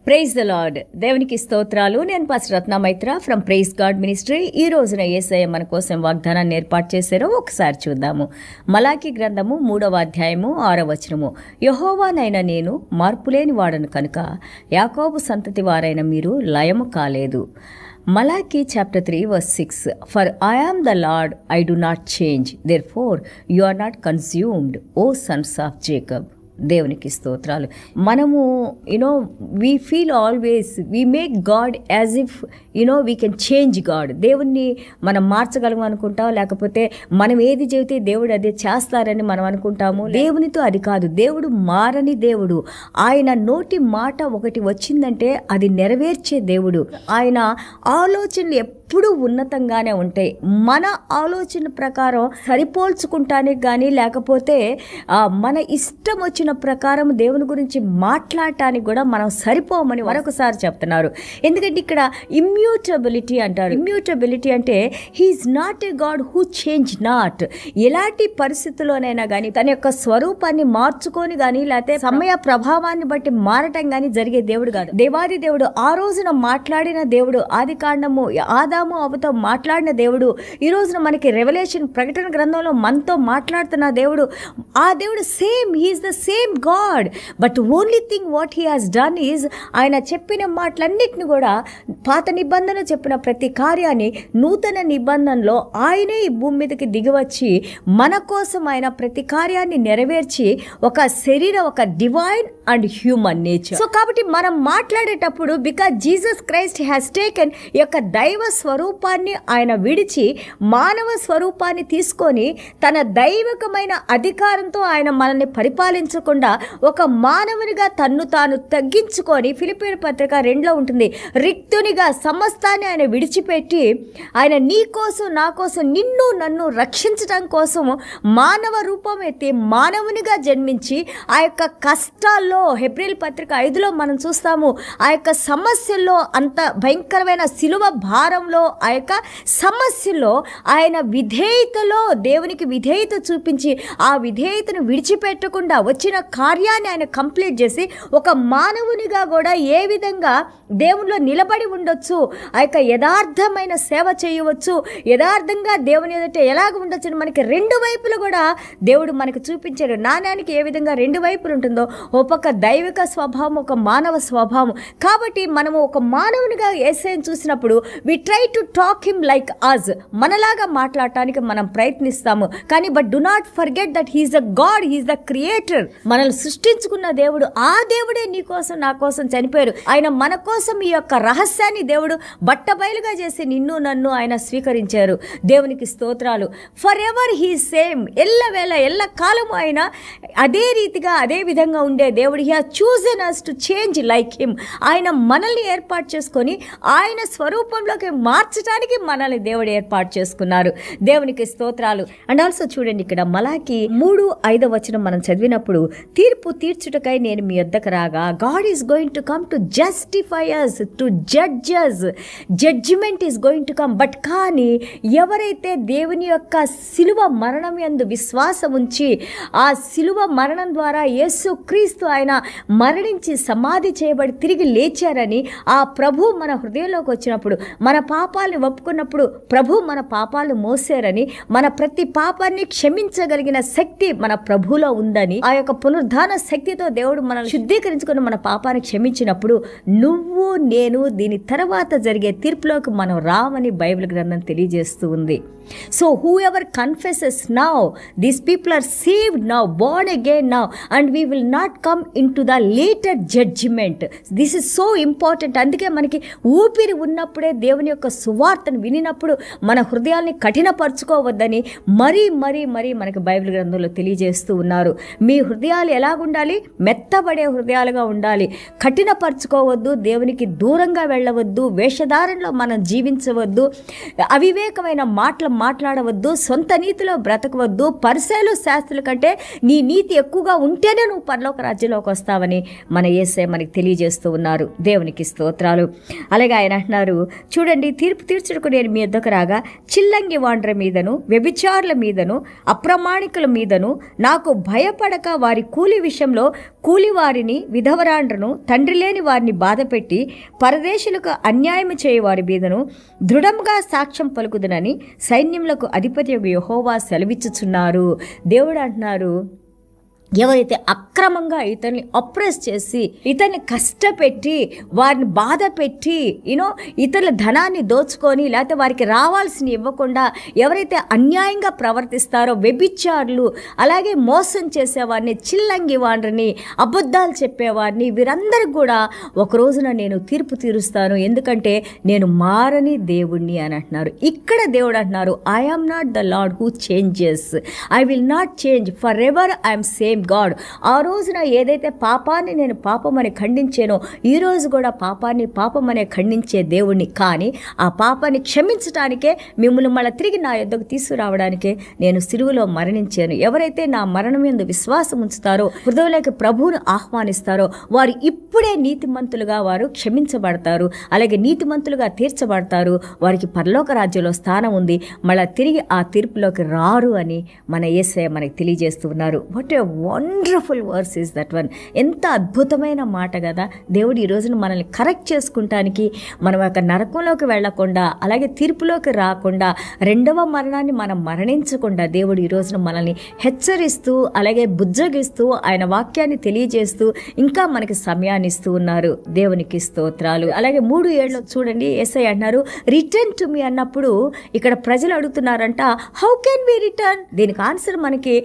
Praise the lord. దేవునికి స్తోత్రాలు. నేను pastor Ratna Maitra from praise god ministry. ఈ రోజున యేసయ్య మన కోసం వాగ్దానాన్ని ఏర్పాటు చేశారో ఒకసారి చూద్దాము. మలాకి గ్రంథము 3వ అధ్యాయము 6వ వచనము. యెహోవానైన నేను మార్పులేని వాడను కనుక యాకోబు సంతతి వారైన మీరు లయము కాలేదు. Malachi chapter 3 verse 6. For I am the Lord, I do not change. Therefore you are not consumed, O sons of Jacob. దేవునికి స్తోత్రాలు. మనము we feel always we make God as if we can change God. దేవుణ్ణి మనం మార్చగలం అనుకుంటాం, లేకపోతే మనం ఏది చెబితే దేవుడు అదే చేస్తారని మనం అనుకుంటాము. దేవునితో అది కాదు. దేవుడు మారని దేవుడు. ఆయన నోటి మాట ఒకటి వచ్చిందంటే అది నెరవేర్చే దేవుడు. ఆయన ఆలోచనలు ఎప్పుడూ ఉన్నతంగానే ఉంటాయి. మన ఆలోచన ప్రకారం సరిపోల్చుకుంటానికి కానీ, లేకపోతే మన ఇష్టం వచ్చిన ప్రకారం దేవుని గురించి మాట్లాడటానికి కూడా మనం సరిపోమని మరొకసారి చెప్తున్నారు. ఎందుకంటే ఇక్కడ ఇమ్యూటబిలిటీ అంటారు. ఇమ్యూటబిలిటీ అంటే he is not a god who change not. ఎలాంటి పరిస్థితుల్లోనైనా కానీ తన యొక్క స్వరూపాన్ని మార్చుకొని కానీ, లేకపోతే సమయ ప్రభావాన్ని బట్టి మారటం కానీ జరిగే దేవుడు కాదు. దేవాది దేవుడు ఆ రోజున మాట్లాడిన దేవుడు. ఆది కాండము ఆదాము అవ్వతో మాట్లాడిన దేవుడు ఈ రోజున మనకి రెవల్యూషన్ ప్రకటన గ్రంథంలో మనతో మాట్లాడుతున్న దేవుడు. ఆ దేవుడు same, he is the same god. But only thing what he has done is ఆయన చెప్పిన మాటలన్నిటిని కూడా పాత నిబంధన చెప్పిన ప్రతి కార్యాన్ని నూతన నిబంధనలో ఆయనే ఈ భూమి మీదకి దిగివచ్చి మన కోసం ఆయన ప్రతి కార్యాన్ని నెరవేర్చి ఒక divine and human nature. So కాబట్టి మనం మాట్లాడేటప్పుడు because Jesus Christ has taken ఈ యొక్క దైవ స్వరూపాన్ని ఆయన విడిచి మానవ స్వరూపాన్ని తీసుకొని తన దైవికమైన అధికారంతో ఆయన మనల్ని పరిపాలించకుండా ఒక మానవునిగా తన్ను తాను తగ్గించుకొని, ఫిలిప్పీయుల పత్రిక 2లో ఉంటుంది, రిక్తునిగా సమస్తాన్ని ఆయన విడిచిపెట్టి ఆయన నీ కోసం నా కోసం నిన్ను నన్ను రక్షించడం కోసం మానవ రూపం ఎత్తి మానవునిగా జన్మించి ఆ యొక్క కష్టాల్లో హెబ్రీయుల పత్రిక 5లో మనం చూస్తాము. ఆ యొక్క సమస్యల్లో, అంత భయంకరమైన శిలువ భారంలో, ఆ యొక్క సమస్యలో ఆయన విధేయతలో దేవునికి విధేయత చూపించి ఆ విధేయతను విడిచిపెట్టకుండా వచ్చిన కార్యాన్ని ఆయన కంప్లీట్ చేసి ఒక మానవునిగా కూడా ఏ విధంగా దేవునిలో నిలబడి ఉండొచ్చు, ఆ యొక్క యథార్థమైన సేవ చేయవచ్చు, యథార్థంగా దేవుని ఎదుట ఎలాగ ఉండొచ్చు అని మనకి రెండు వైపులు కూడా దేవుడు మనకు చూపించాడు. నాణ్యానికి ఏ విధంగా రెండు వైపులు ఉంటుందో, ఒక దైవిక స్వభావం, ఒక మానవ స్వభావం. కాబట్టి మనము ఒక మానవునిగా యేసయ్యను చూసినప్పుడు we try to talk him like us, మనలాగా మాట్లాడటానికి మనం ప్రయత్నిస్తాము. కానీ but do not forget that he is the god, he is the creator. మనల్ని సృష్టించుకున్న దేవుడు, ఆ దేవుడే నీ కోసం నా కోసం చనిపోయారు. ఆయన మన కోసం ఈ యొక్క రహస్యాన్ని దేవుడు బట్టబయలుగా చేసి నిన్ను నన్ను ఆయన స్వీకరించారు. దేవునికి స్తోత్రాలు. ఫర్ ఎవర్ హీ సేమ్, ఎల్లవేళ ఎల్ల కాలము ఆయన అదే రీతిగా అదే విధంగా ఉండే దేవుడు. He has chosen us to change like him. ఆయన మనల్ని ఏర్పాటు చేసుకొని ఆయన స్వరూపంలోకి మార్చడానికి మనల్ని దేవుడు ఏర్పాటు చేసుకున్నారు. దేవునికి స్తోత్రాలు. అండ్ ఆల్సో చూడండి, ఇక్కడ మలాకి 3:5 వచనం మనం చదివినప్పుడు, తీర్పు తీర్చుటకై నేను మీ యొద్దకు రాగా, god is going to come to justify us, to judge us. Judgement is going to come. But కానీ ఎవరైతే దేవుని యొక్క శిలువ మరణం యందు విశ్వాసం ఉంచి ఆ శిలువ మరణం ద్వారా యేసు క్రీస్తు ఆయన మరణించి సమాధి చేయబడి తిరిగి లేచారని ఆ ప్రభు మన హృదయంలోకి వచ్చినప్పుడు, మన పాపాలను ఒప్పుకున్నప్పుడు ప్రభు మన పాపాలను మోసారని, మన ప్రతి పాపాన్ని క్షమించగలిగిన శక్తి మన ప్రభులో ఉందని, ఆ యొక్క పునరుద్ధాన శక్తితో దేవుడు మనల్ని శుద్ధీకరించుకుని మన పాపాన్ని క్షమించినప్పుడు నువ్వు నేను దీని తర్వాత జరిగే తీర్పులోకి మనం రామని బైబిల్ గ్రంథం తెలియజేస్తూ ఉంది. So whoever confesses now, these people are saved now, born again now, and we will not come into the later judgment. This is so important. అందుకే మనకి ఊపిరి ఉన్నప్పుడే దేవుని యొక్క సువార్తను వినినప్పుడు మన హృదయాల్ని కఠినపరచుకోవద్దని మరీ మరీ మరీ మనకి బైబిల్ గ్రంథంలో తెలియజేస్తూ ఉన్నారు. మీ హృదయాలు ఎలాగుండాలి? మెత్తబడే హృదయాలుగా ఉండాలి. కఠినపరచుకోవద్దు, దేవునికి దూరంగా వెళ్ళవద్దు, వేషధారణలో మనం జీవించవద్దు, అవివేకమైన మాటలు మాట్లాడవద్దు, సొంత నీతిలో బ్రతకవద్దు. పరిసయ్యులు శాస్త్రుల కంటే నీ నీతి ఎక్కువగా ఉంటేనే నువ్వు పరలోక రాజ్యంలోకి వస్తావని మన యేసయ్య మనకి తెలియజేస్తూ ఉన్నారు. దేవునికి స్తోత్రాలు. అలాగే ఆయన అంటున్నారు, చూడండి, తీర్పు తీర్చుటకు నేను మీ యొద్దకు రాగా, చిల్లంగి వాండ్ర మీదను వ్యభిచారుల మీదను అప్రమాణికుల మీదను నాకు భయపడక వారి వారి కూలి విషయంలో కూలివారిని, విధవరాండ్రను, తండ్రి లేని వారిని బాధపెట్టి పరదేశులకు అన్యాయం చేయవారి మీదను దృఢంగా సాక్ష్యం పలుకుదునని సైన్యములకు అధిపతి యెహోవా సెలవిచ్చుచున్నారు. దేవుడు అంటున్నారు, ఎవరైతే అక్రమంగా ఇతన్ని అప్రెస్ చేసి, ఇతన్ని కష్టపెట్టి, వారిని బాధ పెట్టి, ఇతరుల ధనాన్ని దోచుకొని, లేకపోతే వారికి రావాల్సిన ఇవ్వకుండా ఎవరైతే అన్యాయంగా ప్రవర్తిస్తారో, వ్యభిచారులు, అలాగే మోసం చేసేవారిని, చిల్లంగి వారిని, అబద్ధాలు చెప్పేవారిని, వీరందరికి కూడా ఒక రోజున నేను తీర్పు తీరుస్తాను, ఎందుకంటే నేను మారని దేవుణ్ణి అని అంటున్నారు. ఇక్కడ దేవుడు అంటున్నారు, I am not the lord who changes, I will not change, forever I'm same god. ఆ రోజున ఏదైతే పాపాన్ని నేను పాపమని ఖండించానో, ఈరోజు కూడా పాపాన్ని పాపమనే ఖండించే దేవుణ్ణి. కానీ ఆ పాపాన్ని క్షమించడానికే, మిమ్మల్ని మళ్ళీ తిరిగి నా యొద్దకు తీసుకురావడానికే నేను సిలువలో మరణించాను. ఎవరైతే నా మరణం యందు విశ్వాసం ఉంచుతారో, హృదయంలోకి ప్రభువును ఆహ్వానిస్తారో, వారు ఇప్పుడే నీతిమంతులుగా వారు క్షమించబడతారు, అలాగే నీతిమంతులుగా తీర్చబడతారు. వారికి పరలోక రాజ్యంలో స్థానం ఉంది, మళ్ళీ తిరిగి ఆ తీర్పులోకి రారు అని మన యేసయ్య మనకి తెలియజేస్తూ ఉన్నారు. What a wonderful verse is that one. ఎంత అద్భుతమైన మాట కదా. దేవుడు ఈ రోజున మనల్ని కరెక్ట్ చేసుకుంటానికి, మనం ఒక నరకంలోకి వెళ్లకుండా, అలాగే తీర్పులోకి రాకుండా, రెండవ మరణాన్ని మనం మరణించకుండా దేవుడు ఈ రోజున మనల్ని హెచ్చరిస్తూ, అలాగే బుజ్జగిస్తూ, ఆయన వాక్యాన్ని తెలియజేస్తూ ఇంకా మనకి సమయాన్ని ఇస్తూ ఉన్నారు. దేవునికి స్తోత్రాలు. అలాగే 3:7 చూడండి, యేసయ్య అన్నారు, రిటర్న్ టు మీ అన్నప్పుడు ఇక్కడ ప్రజలు అడుగుతున్నారంట, హౌ కెన్ వి రిటర్న్? దీనికి ఆన్సర్ మనకి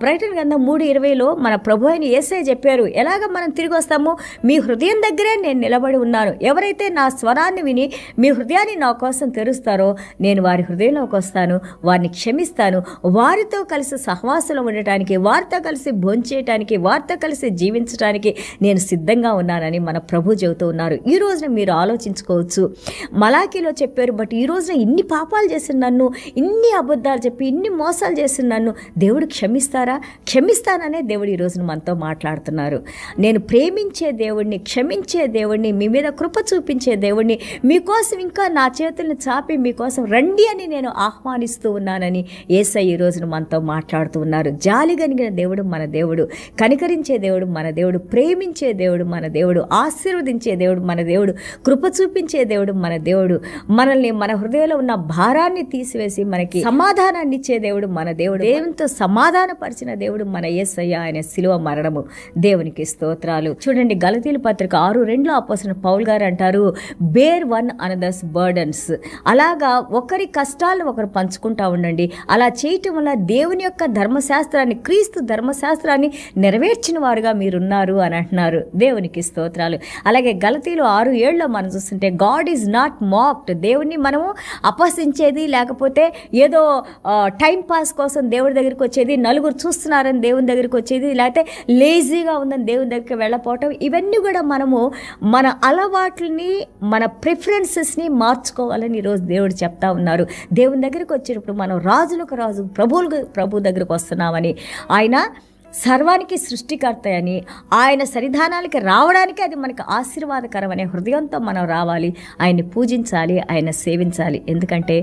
ప్రకటన గ్రంథం 3:20 మన ప్రభు అయిన యేసయ్య చెప్పారు, ఎలాగ మనం తిరిగి వస్తాము? మీ హృదయం దగ్గరే నేను నిలబడి ఉన్నాను. ఎవరైతే నా స్వరాన్ని విని మీ హృదయాన్ని నా కోసం తెరుస్తారో, నేను వారి హృదయంలోకి వస్తాను, వారిని క్షమిస్తాను, వారితో కలిసి సహవాసంలో ఉండటానికి, వారితో కలిసి భోంచేయటానికి, వారితో కలిసి జీవించడానికి నేను సిద్ధంగా ఉన్నానని మన ప్రభు చెబుతూ ఉన్నారు. ఈ రోజున మీరు ఆలోచించుకోవచ్చు, మలాకీలో చెప్పారు, బట్ ఈ రోజున ఇన్ని పాపాలు చేసిన నన్ను, ఇన్ని అబద్ధాలు చెప్పి, ఇన్ని మోసాలు చేసిన నన్ను దేవుడు క్షమిస్తారా? క్షమిస్తాననే దేవుడు ఈ రోజున మనతో మాట్లాడుతున్నారు. నేను ప్రేమించే దేవుడిని, క్షమించే దేవుడిని, మీ మీద కృప చూపించే దేవుడిని, మీకోసం ఇంకా నా చేతులను చాపి మీకోసం రండి అని నేను ఆహ్వానిస్తూ ఉన్నానని యేసయ్య ఈ రోజున మనతో మాట్లాడుతూ ఉన్నారు. జాలి కలిగిన దేవుడు మన దేవుడు, కనికరించే దేవుడు మన దేవుడు, ప్రేమించే దేవుడు మన దేవుడు, ఆశీర్వదించే దేవుడు మన దేవుడు, కృప చూపించే దేవుడు మన దేవుడు, మనల్ని, మన హృదయంలో ఉన్న భారాన్ని తీసివేసి మనకి సమాధానాన్ని ఇచ్చే దేవుడు మన దేవుడు, దేవునితో సమాధానపరిచిన దేవుడు మన యేసయ్య. ఆయన శిలువ మరణము. దేవునికి స్తోత్రాలు. చూడండి, గలతీయుల పత్రిక 6:2 అపోస్తలుడైన పౌలు గారు అంటారు, బేర్ వన్ అనదర్స్ బర్డన్స్. అలాగా ఒకరి కష్టాలను ఒకరు పంచుకుంటా ఉండండి. అలా చేయటం వల్ల దేవుని యొక్క ధర్మశాస్త్రాన్ని, క్రీస్తు ధర్మశాస్త్రాన్ని నెరవేర్చిన వారుగా మీరున్నారు అని అంటున్నారు. దేవునికి స్తోత్రాలు. అలాగే గలతీయులు 6:7 మనం చూస్తుంటే, గాడ్ ఈజ్ నాట్ మాక్డ్. దేవుణ్ణి మనము అపహసించేది, లేకపోతే ఏదో టైం పాస్ కోసం దేవుడి దగ్గరికి వచ్చేది, నలుగురు చూస్తున్నారని దేవుని దగ్గరికి వచ్చేది, లేకపోతే లేజీగా ఉందని దేవుని దగ్గరికి వెళ్ళపోవటం, ఇవన్నీ కూడా మనము మన అలవాట్లని, మన ప్రిఫరెన్సెస్ని మార్చుకోవాలని ఈరోజు దేవుడు చెప్తా ఉన్నారు. దేవుని దగ్గరికి వచ్చినప్పుడు మనం రాజులకు రాజు, ప్రభు దగ్గరికి వస్తున్నామని, ఆయన సర్వానికి సృష్టికర్త అని, ఆయన సన్నిధానానికి రావడానికి అది మనకు ఆశీర్వాదకరం అనే హృదయంతో మనం రావాలి, ఆయన్ని పూజించాలి, ఆయన సేవించాలి. ఎందుకంటే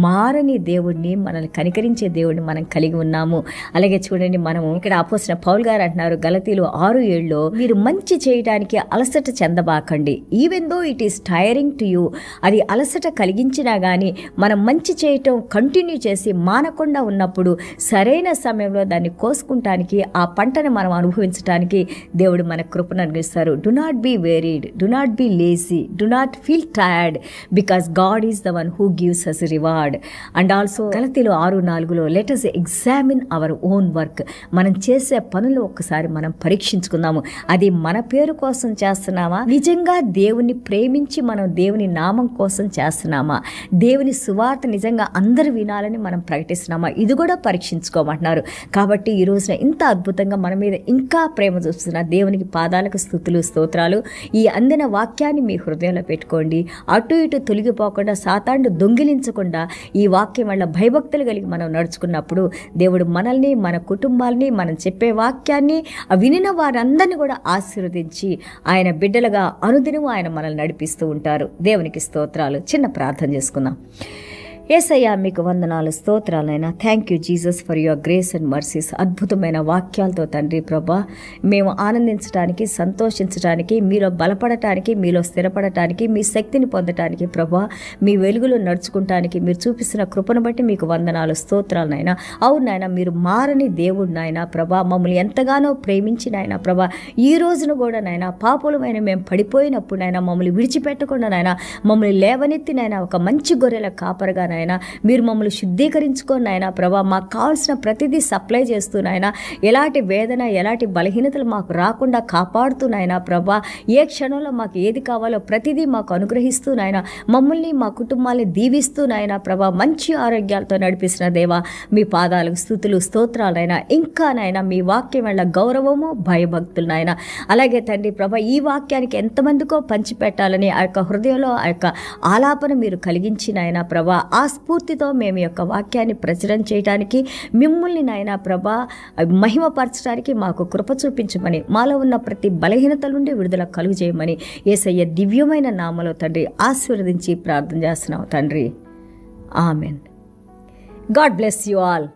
మారని దేవుడిని, మనల్ని కనికరించే దేవుడిని మనం కలిగి ఉన్నాము. అలాగే చూడండి, మనము ఇక్కడ అపోస్తలుడైన పౌలు గారు అంటున్నారు గలతీయులు 6:7, మీరు మంచి చేయడానికి అలసట చెందబాకండి, even though it is tiring to you. అది అలసట కలిగించినా కానీ మనం మంచి చేయటం కంటిన్యూ చేసి మానకుండా ఉన్నప్పుడు సరైన సమయంలో దాన్ని కోసుకుంటానికి, ఆ పంటను మనం అనుభవించడానికి దేవుడు మన కృపను అనుగ్రహిస్తారు. Do not be worried, do not be lazy, do not feel tired, because God is the one who gives us reward. And also Galatiyulu 6:4 let us examine our own work. మనం చేసే పనులు ఒక్కసారి మనం పరీక్షించుకుందాము. అది మన పేరు కోసం చేస్తున్నామా? నిజంగా దేవుని ప్రేమించి మనం దేవుని నామం కోసం చేస్తున్నామా? దేవుని సువార్త నిజంగా అందరూ వినాలని మనం ప్రకటిస్తున్నామా? ఇది కూడా పరీక్షించుకోమంటున్నారు. కాబట్టి ఈ రోజున ఇంత అద్భుతంగా మన మీద ఇంకా ప్రేమ చూస్తున్న దేవునికి పాదాలకు స్తుతులు, స్తోత్రాలు. ఈ అందిన వాక్యాన్ని మీ హృదయంలో పెట్టుకోండి. అటు ఇటు తొలగిపోకుండా, సాతాను దొంగిలించకుండా ఈ వాక్యం వల్ల భయభక్తులు కలిగి మనం నడుచుకున్నప్పుడు దేవుడు మనల్ని, మన కుటుంబాలని, మనం చెప్పే వాక్యాన్ని వినిన వారందరినీ కూడా ఆశీర్వదించి ఆయన బిడ్డలుగా అనుదినము ఆయన మనల్ని నడిపిస్తూ ఉంటారు. దేవునికి స్తోత్రాలు. చిన్న ప్రార్థన చేసుకుందాం. యేసయ్యా మీకు వందనాలు, స్తోత్రాలైనా. Thank you Jesus for your grace and mercies. అద్భుతమైన వాక్యాలతో తండ్రి ప్రభా మేము ఆనందించడానికి, సంతోషించడానికి, మీలో బలపడటానికి, మీలో స్థిరపడటానికి, మీ శక్తిని పొందటానికి ప్రభా, మీ వెలుగులో నడుచుకుంటానికి మీరు చూపిస్తున్న కృపను బట్టి మీకు వందనాలు, స్తోత్రాలనైనా. అవును నాయన, మీరు మారని దేవుడు నాయన ప్రభా, మమ్మల్ని ఎంతగానో ప్రేమించిన ఆయన ప్రభా, ఈ రోజును కూడా నాయన పాపులమైన మేము పడిపోయినప్పుడు నాయన మమ్మల్ని విడిచిపెట్టకుండా నాయన మమ్మల్ని లేవనెత్తి నాయన ఒక మంచి గొర్రెల కాపరగా నాయన మీరు మమ్మల్ని శుద్ధీకరించుకొని నాయన ప్రభా, మాకు కావాల్సిన ప్రతిదీ సప్లై చేస్తూ నాయన, ఎలాంటి వేదన ఎలాంటి బలహీనతలు మాకు రాకుండా కాపాడుతూ నాయన ప్రభా, ఏ క్షణంలో మాకు ఏది కావాలో ప్రతిదీ మాకు అనుగ్రహిస్తూ నాయన మమ్మల్ని మా కుటుంబాన్ని దీవిస్తూ నాయన ప్రభా, మంచి ఆరోగ్యాలతో నడిపిస్తున్న దేవా మీ పాదాలకు స్తుతులు, స్తోత్రాలైనా. ఇంకా నాయన మీ వాక్యం వల్ల గౌరవము, భయభక్తులు నాయన. అలాగే తండ్రి ప్రభా, ఈ వాక్యానికి ఎంతమందికో పంచిపెట్టాలని ఆ యొక్క హృదయంలో ఆ యొక్క ఆలాపన మీరు కలిగించి నాయన ప్రభా, ఆ స్ఫూర్తితో మేము యొక్క వాక్యాన్ని ప్రచురణ చేయడానికి, మిమ్మల్ని నాయన ప్రభా మహిమపరచడానికి మాకు కృప చూపించమని, మాలో ఉన్న ప్రతి బలహీనతల నుండి విడుదల కలుగు చేయమని యేసయ్య దివ్యమైన నామలో తండ్రి ఆశీర్వదించి ప్రార్థన చేస్తున్నాం తండ్రి. Amen. God bless you all.